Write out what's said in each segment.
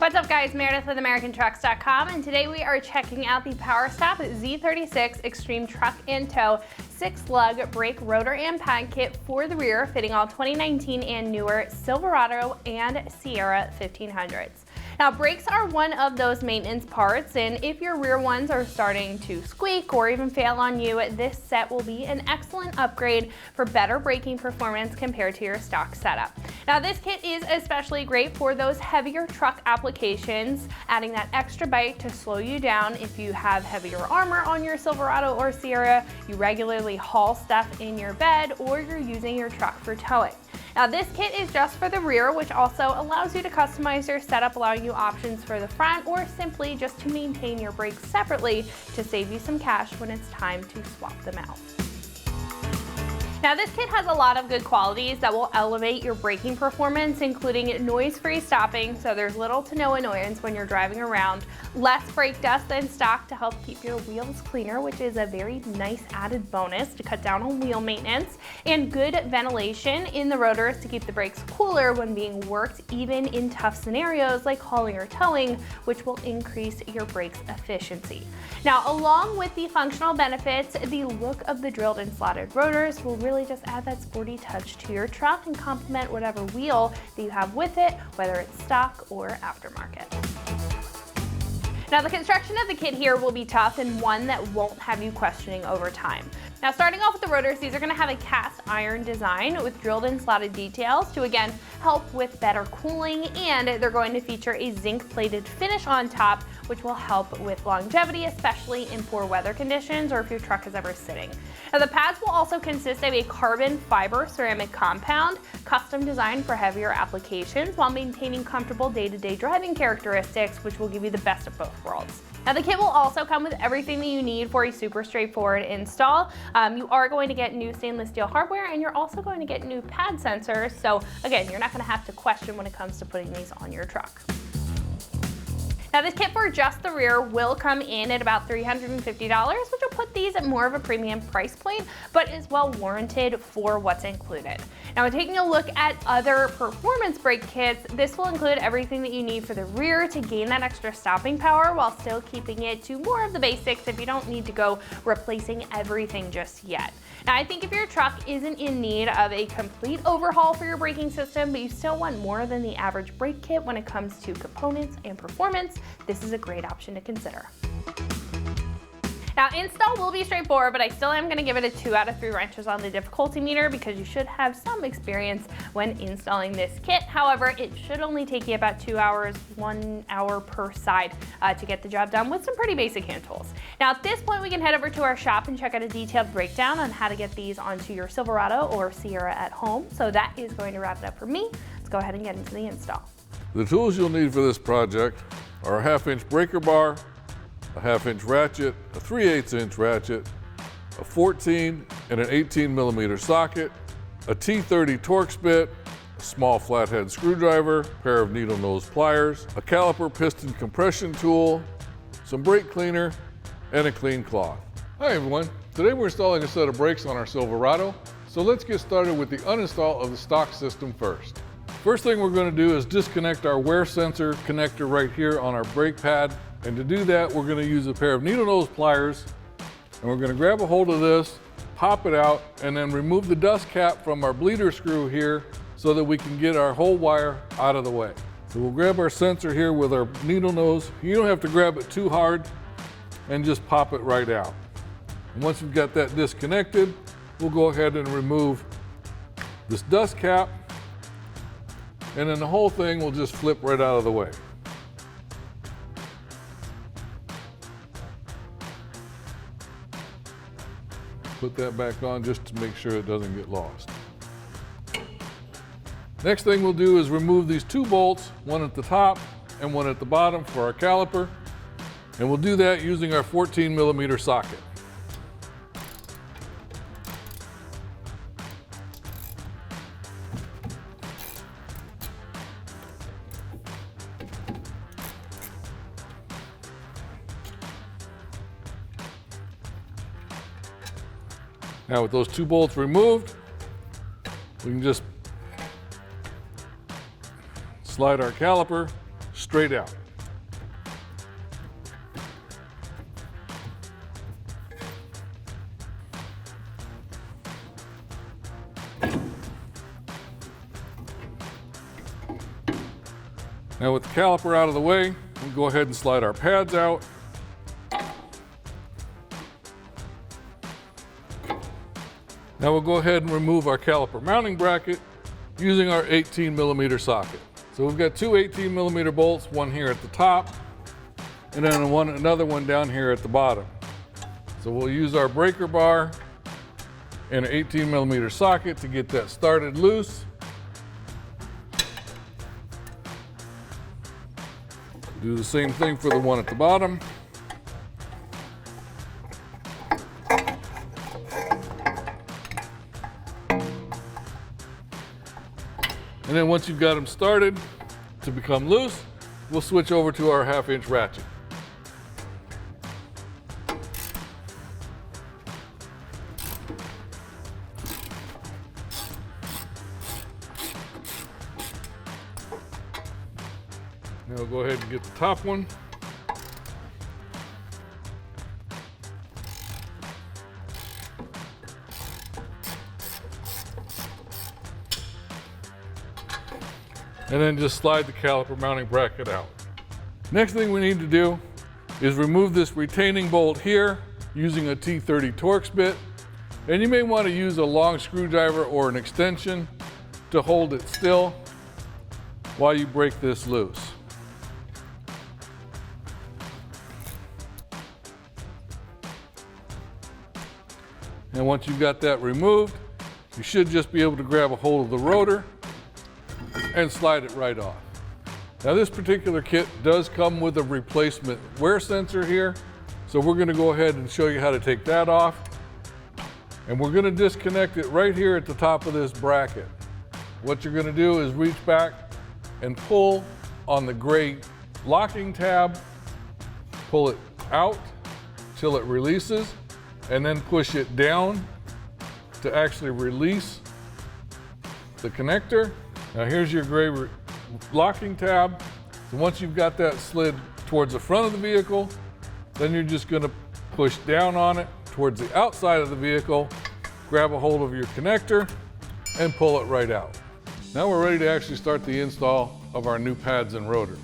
What's up guys, Meredith with AmericanTrucks.com, and today we are checking out the PowerStop Z36 Extreme Truck and Tow 6-lug brake rotor and pad kit for the rear, fitting all 2019 and newer Silverado and Sierra 1500s. Now, brakes are one of those maintenance parts, and if your rear ones are starting to squeak or even fail on you, this set will be an excellent upgrade for better braking performance compared to your stock setup. Now, this kit is especially great for those heavier truck applications, adding that extra bite to slow you down if you have heavier armor on your Silverado or Sierra, you regularly haul stuff in your bed, or you're using your truck for towing. Now, this kit is just for the rear, which also allows you to customize your setup, allowing you options for the front, or simply just to maintain your brakes separately to save you some cash when it's time to swap them out. Now, this kit has a lot of good qualities that will elevate your braking performance, including noise-free stopping, so there's little to no annoyance when you're driving around, less brake dust than stock to help keep your wheels cleaner, which is a very nice added bonus to cut down on wheel maintenance, and good ventilation in the rotors to keep the brakes cooler when being worked, even in tough scenarios like hauling or towing, which will increase your brakes efficiency. Now, along with the functional benefits, the look of the drilled and slotted rotors will really just add that sporty touch to your truck and complement whatever wheel that you have with it, whether it's stock or aftermarket. Now, the construction of the kit here will be tough and one that won't have you questioning over time. Now, starting off with the rotors, these are going to have a cast iron design with drilled and slotted details to again help with better cooling, and they're going to feature a zinc plated finish on top, which will help with longevity, especially in poor weather conditions or if your truck is ever sitting. Now, the pads will also consist of a carbon fiber ceramic compound, custom designed for heavier applications while maintaining comfortable day-to-day driving characteristics, which will give you the best of both worlds. Now, the kit will also come with everything that you need for a super straightforward install. You are going to get new stainless steel hardware, and you're also going to get new pad sensors. So again, you're not going to have to question when it comes to putting these on your truck. Now, this kit for just the rear will come in at about $350, which will put these at more of a premium price point, but is well warranted for what's included. Now, when taking a look at other performance brake kits, this will include everything that you need for the rear to gain that extra stopping power while still keeping it to more of the basics if you don't need to go replacing everything just yet. Now, I think if your truck isn't in need of a complete overhaul for your braking system, but you still want more than the average brake kit when it comes to components and performance, this is a great option to consider. Now, install will be straightforward, but I still am going to give it a 2 out of 3 wrenches on the difficulty meter because you should have some experience when installing this kit. However, it should only take you about 2 hours, 1 hour per side to get the job done with some pretty basic hand tools. Now, at this point, we can head over to our shop and check out a detailed breakdown on how to get these onto your Silverado or Sierra at home. So that is going to wrap it up for me. Let's go ahead and get into the install. The tools you'll need for this project are a 1/2-inch breaker bar, a 1/2-inch ratchet, a 3/8-inch ratchet, a 14 and an 18 millimeter socket, a T30 Torx bit, a small flathead screwdriver, a pair of needle nose pliers, a caliper piston compression tool, some brake cleaner, and a clean cloth. Hi everyone, today we're installing a set of brakes on our Silverado, so let's get started with the uninstall of the stock system first. First thing we're going to do is disconnect our wear sensor connector right here on our brake pad. And to do that, we're going to use a pair of needle nose pliers, and we're going to grab a hold of this, pop it out, and then remove the dust cap from our bleeder screw here so that we can get our whole wire out of the way. So we'll grab our sensor here with our needle nose. You don't have to grab it too hard, and just pop it right out. And once we've got that disconnected, we'll go ahead and remove this dust cap, and then the whole thing will just flip right out of the way. Put that back on just to make sure it doesn't get lost. Next thing we'll do is remove these 2 bolts, one at the top and one at the bottom for our caliper. And we'll do that using our 14 millimeter socket. Now with those 2 bolts removed, we can just slide our caliper straight out. Now with the caliper out of the way, we'll go ahead and slide our pads out. Now we'll go ahead and remove our caliper mounting bracket using our 18 millimeter socket. So we've got two 18 millimeter bolts, one here at the top, and then another one down here at the bottom. So we'll use our breaker bar and an 18 millimeter socket to get that started loose. Do the same thing for the one at the bottom. And then once you've got them started to become loose, we'll switch over to our 1/2 inch ratchet. Now we'll go ahead and get the top one. And then just slide the caliper mounting bracket out. Next thing we need to do is remove this retaining bolt here using a T30 Torx bit. And you may want to use a long screwdriver or an extension to hold it still while you break this loose. And once you've got that removed, you should just be able to grab a hold of the rotor and slide it right off. Now this particular kit does come with a replacement wear sensor here, so we're going to go ahead and show you how to take that off. And we're going to disconnect it right here at the top of this bracket. What you're going to do is reach back and pull on the gray locking tab, pull it out till it releases, and then push it down to actually release the connector. Now here's your gray locking tab. So once you've got that slid towards the front of the vehicle, then you're just going to push down on it towards the outside of the vehicle, grab a hold of your connector, and pull it right out. Now we're ready to actually start the install of our new pads and rotor.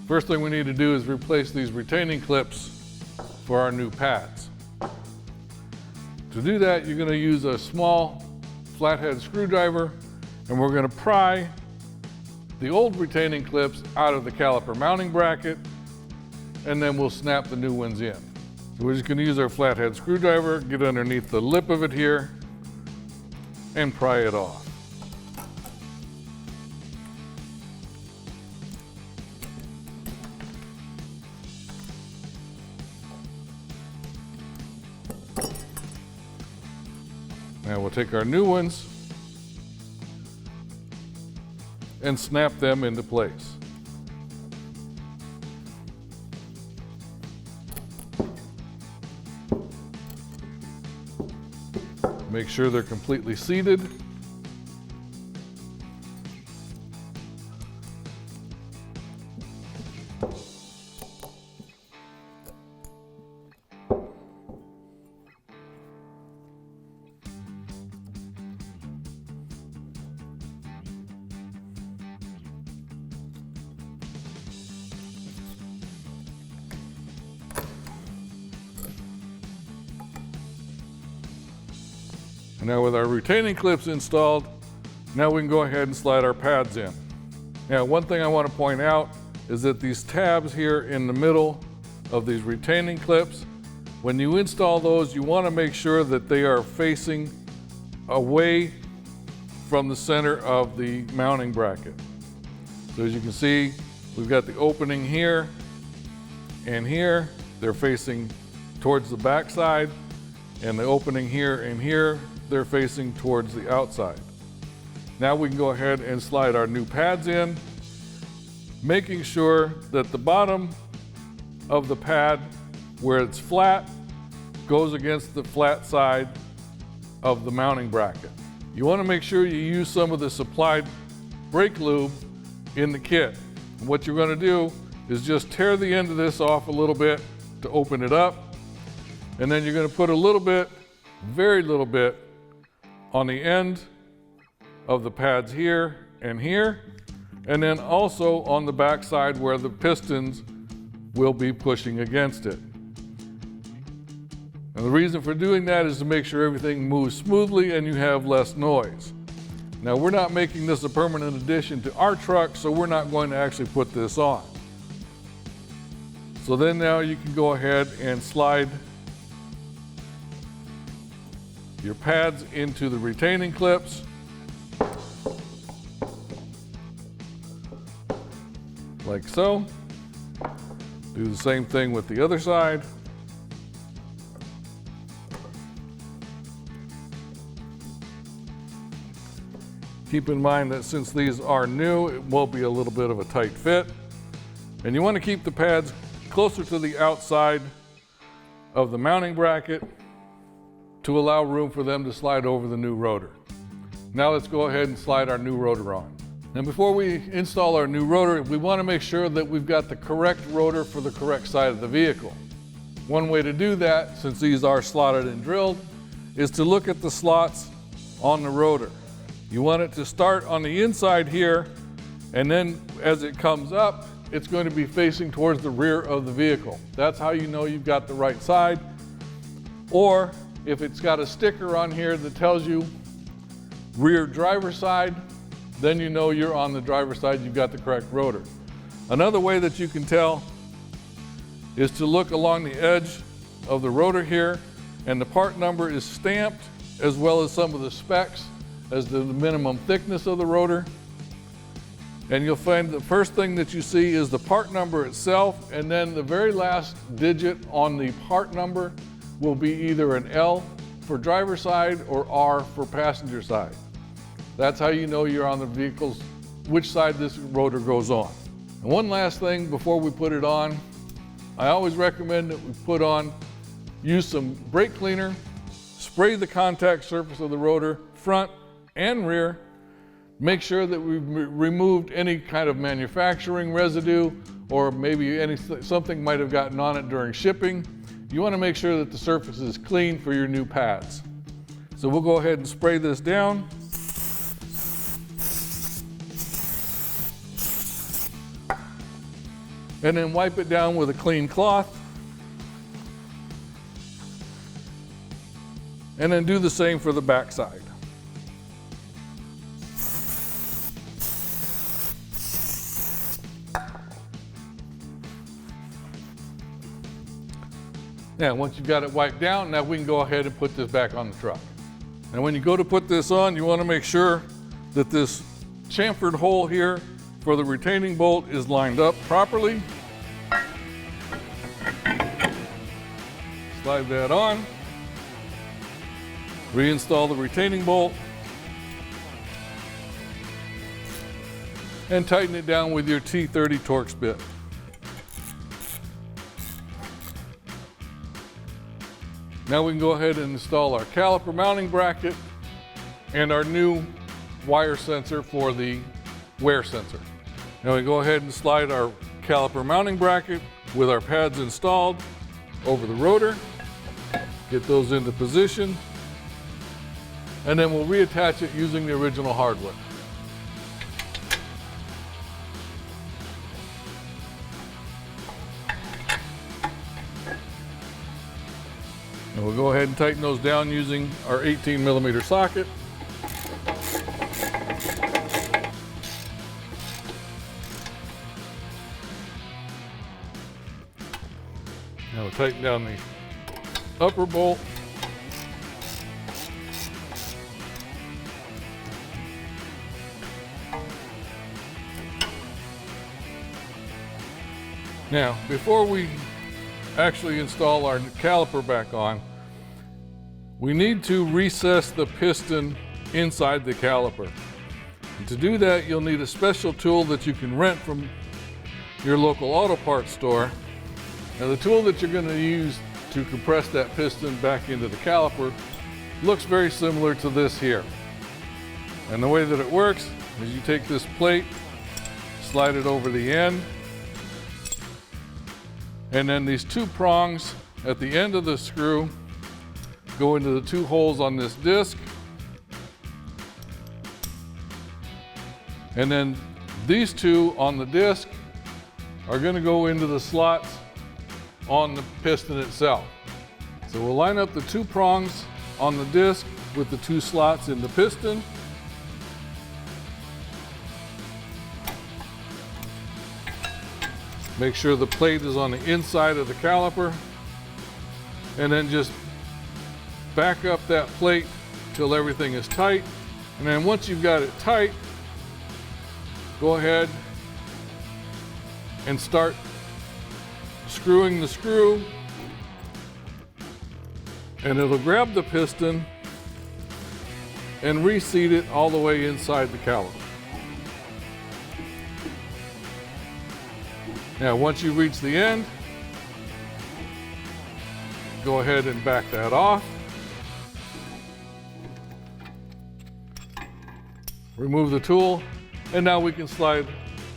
First thing we need to do is replace these retaining clips for our new pads. To do that, you're going to use a small flathead screwdriver, and we're going to pry the old retaining clips out of the caliper mounting bracket, and then we'll snap the new ones in. So we're just going to use our flathead screwdriver, get underneath the lip of it here, and pry it off. Now we'll take our new ones and snap them into place. Make sure they're completely seated. And now with our retaining clips installed, now we can go ahead and slide our pads in. Now one thing I want to point out is that these tabs here in the middle of these retaining clips, when you install those, you want to make sure that they are facing away from the center of the mounting bracket. So as you can see, we've got the opening here and here. They're facing towards the back side, and the opening here and here, they're facing towards the outside. Now we can go ahead and slide our new pads in, making sure that the bottom of the pad where it's flat goes against the flat side of the mounting bracket. You want to make sure you use some of the supplied brake lube in the kit. And what you're going to do is just tear the end of this off a little bit to open it up. And then you're going to put a little bit, very little bit, on the end of the pads here and here, and then also on the back side where the pistons will be pushing against it. And the reason for doing that is to make sure everything moves smoothly and you have less noise. Now, we're not making this a permanent addition to our truck, so we're not going to actually put this on. So then now you can go ahead and slide your pads into the retaining clips. Like so. Do the same thing with the other side. Keep in mind that since these are new, it will be a little bit of a tight fit. And you want to keep the pads closer to the outside of the mounting bracket to allow room for them to slide over the new rotor. Now let's go ahead and slide our new rotor on. Now before we install our new rotor, we want to make sure that we've got the correct rotor for the correct side of the vehicle. One way to do that, since these are slotted and drilled, is to look at the slots on the rotor. You want it to start on the inside here, and then as it comes up, it's going to be facing towards the rear of the vehicle. That's how you know you've got the right side. Or if it's got a sticker on here that tells you rear driver's side, then you know you're on the driver's side, you've got the correct rotor. Another way that you can tell is to look along the edge of the rotor here, and the part number is stamped, as well as some of the specs as the minimum thickness of the rotor. And you'll find the first thing that you see is the part number itself, and then the very last digit on the part number will be either an L for driver's side or R for passenger side. That's how you know you're on the vehicle's, which side this rotor goes on. And one last thing before we put it on, I always recommend that we use some brake cleaner, spray the contact surface of the rotor, front and rear. Make sure that we've removed any kind of manufacturing residue, or maybe something might have gotten on it during shipping. You want to make sure that the surface is clean for your new pads. So we'll go ahead and spray this down. And then wipe it down with a clean cloth. And then do the same for the back side. Now, once you've got it wiped down, now we can go ahead and put this back on the truck. And when you go to put this on, you want to make sure that this chamfered hole here for the retaining bolt is lined up properly. Slide that on. Reinstall the retaining bolt. And tighten it down with your T30 Torx bit. Now we can go ahead and install our caliper mounting bracket and our new wire sensor for the wear sensor. Now we go ahead and slide our caliper mounting bracket with our pads installed over the rotor. Get those into position. And then we'll reattach it using the original hardware. And we'll go ahead and tighten those down using our 18mm socket. Now we'll tighten down the upper bolt. Now, before we actually install our caliper back on, we need to recess the piston inside the caliper. And to do that, you'll need a special tool that you can rent from your local auto parts store. Now, the tool that you're going to use to compress that piston back into the caliper looks very similar to this here. And the way that it works is you take this plate, slide it over the end. And then these two prongs at the end of the screw go into the two holes on this disc. And then these two on the disc are going to go into the slots on the piston itself. So we'll line up the two prongs on the disc with the two slots in the piston. Make sure the plate is on the inside of the caliper, and then just back up that plate till everything is tight. And then once you've got it tight, go ahead and start screwing the screw, and it'll grab the piston and reseat it all the way inside the caliper. Now, once you reach the end, go ahead and back that off. Remove the tool, and now we can slide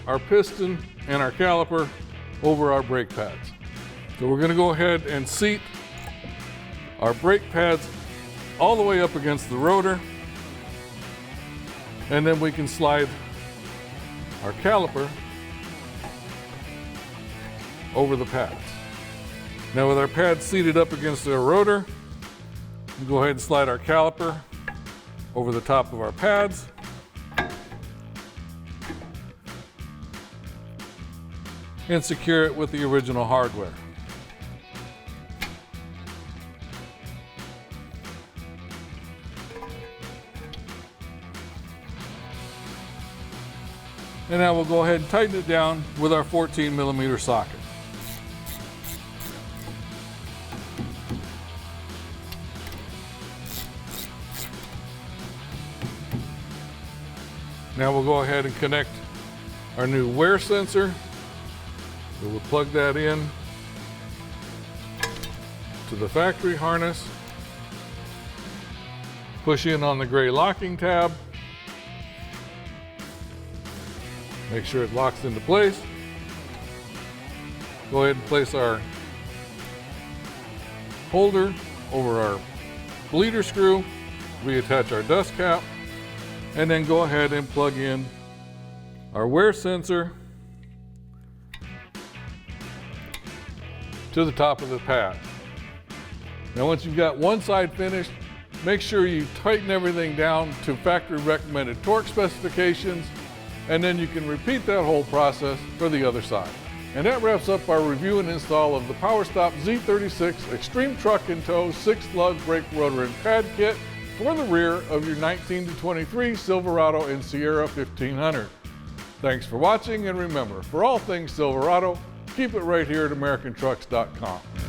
our piston and our caliper over our brake pads. So we're going to go ahead and seat our brake pads all the way up against the rotor, and then we can slide our caliper over the pads. Now with our pads seated up against the rotor, we go ahead and slide our caliper over the top of our pads. And secure it with the original hardware. And now we'll go ahead and tighten it down with our 14mm socket. Now we'll go ahead and connect our new wear sensor. So we'll plug that in to the factory harness, push in on the gray locking tab, make sure it locks into place. Go ahead and place our holder over our bleeder screw, reattach our dust cap, and then go ahead and plug in our wear sensor to the top of the pad. Now once you've got one side finished, make sure you tighten everything down to factory recommended torque specifications, and then you can repeat that whole process for the other side. And that wraps up our review and install of the PowerStop Z36 Extreme Truck and Tow 6-lug brake rotor and pad kit for the rear of your 19 to 23 Silverado and Sierra 1500. Thanks for watching, and remember, for all things Silverado, keep it right here at AmericanTrucks.com.